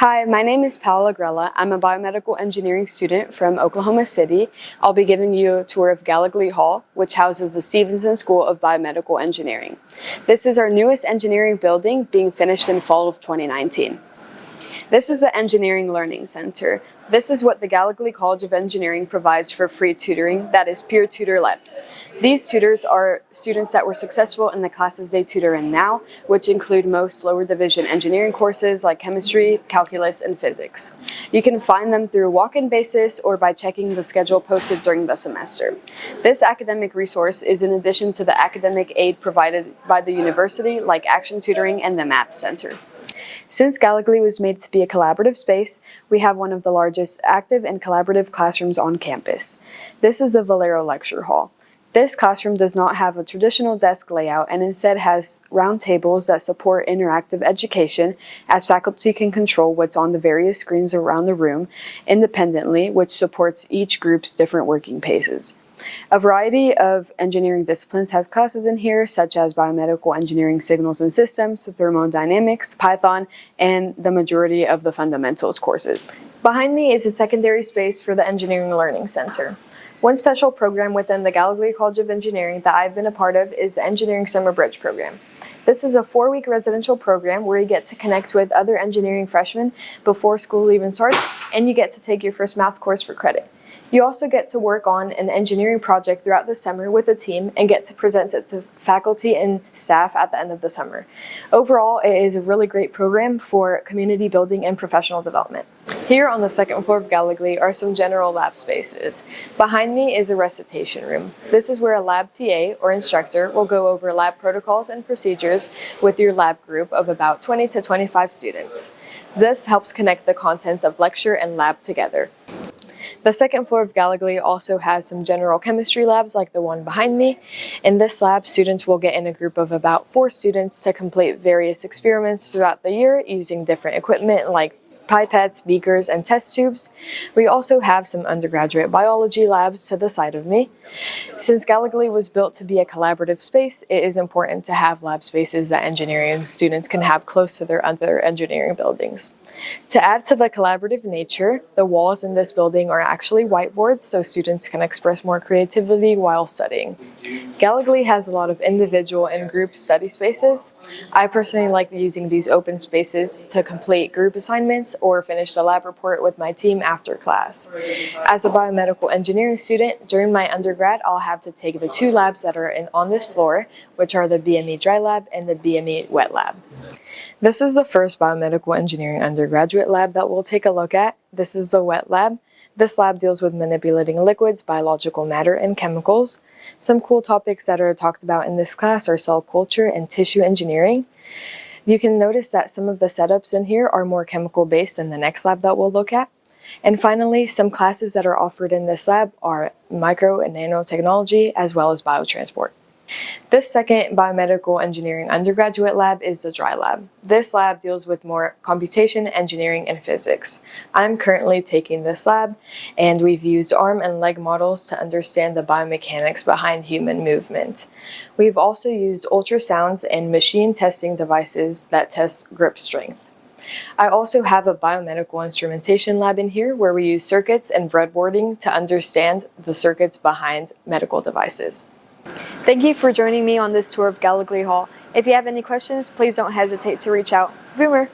Hi, my name is Paola Grella. I'm a biomedical engineering student from Oklahoma City. I'll be giving you a tour of Gallogly Hall, which houses the Stephenson School of Biomedical Engineering. This is our newest engineering building, being finished in fall of 2019. This is the Engineering Learning Center. This is what the Gallogly College of Engineering provides for free tutoring, that is peer tutor-led. These tutors are students that were successful in the classes they tutor in now, which include most lower division engineering courses like chemistry, calculus, and physics. You can find them through a walk-in basis or by checking the schedule posted during the semester. This academic resource is in addition to the academic aid provided by the university like Action Tutoring and the Math Center. Since Gallogly was made to be a collaborative space, we have one of the largest active and collaborative classrooms on campus. This is the Valero Lecture Hall. This classroom does not have a traditional desk layout and instead has round tables that support interactive education, as faculty can control what's on the various screens around the room independently, which supports each group's different working paces. A variety of engineering disciplines has classes in here, such as biomedical engineering signals and systems, thermodynamics, Python, and the majority of the fundamentals courses. Behind me is a secondary space for the Engineering Learning Center. One special program within the Gallogly College of Engineering that I've been a part of is the Engineering Summer Bridge program. This is a 4-week residential program where you get to connect with other engineering freshmen before school even starts, and you get to take your first math course for credit. You also get to work on an engineering project throughout the summer with a team and get to present it to faculty and staff at the end of the summer. Overall, it is a really great program for community building and professional development. Here on the second floor of Gallogly are some general lab spaces. Behind me is a recitation room. This is where a lab TA or instructor will go over lab protocols and procedures with your lab group of about 20 to 25 students. This helps connect the contents of lecture and lab together. The second floor of Gallogly also has some general chemistry labs like the one behind me. In this lab, students will get in a group of about 4 students to complete various experiments throughout the year using different equipment like pipettes, beakers, and test tubes. We also have some undergraduate biology labs to the side of me. Since Gallogly was built to be a collaborative space, it is important to have lab spaces that engineering students can have close to their other engineering buildings. To add to the collaborative nature, the walls in this building are actually whiteboards so students can express more creativity while studying. Gallogly has a lot of individual and group study spaces. I personally like using these open spaces to complete group assignments or finish the lab report with my team after class. As a biomedical engineering student, during my undergrad, I'll have to take the 2 labs that are on this floor, which are the BME Dry Lab and the BME Wet Lab. This is the first biomedical engineering undergraduate lab that we'll take a look at. This is the wet lab. This lab deals with manipulating liquids, biological matter, and chemicals. Some cool topics that are talked about in this class are cell culture and tissue engineering. You can notice that some of the setups in here are more chemical based than the next lab that we'll look at. And finally, some classes that are offered in this lab are micro and nanotechnology as well as biotransport. This second biomedical engineering undergraduate lab is the dry lab. This lab deals with more computation, engineering, and physics. I'm currently taking this lab, and we've used arm and leg models to understand the biomechanics behind human movement. We've also used ultrasounds and machine testing devices that test grip strength. I also have a biomedical instrumentation lab in here where we use circuits and breadboarding to understand the circuits behind medical devices. Thank you for joining me on this tour of Gallogly Hall. If you have any questions, please don't hesitate to reach out. Boomer!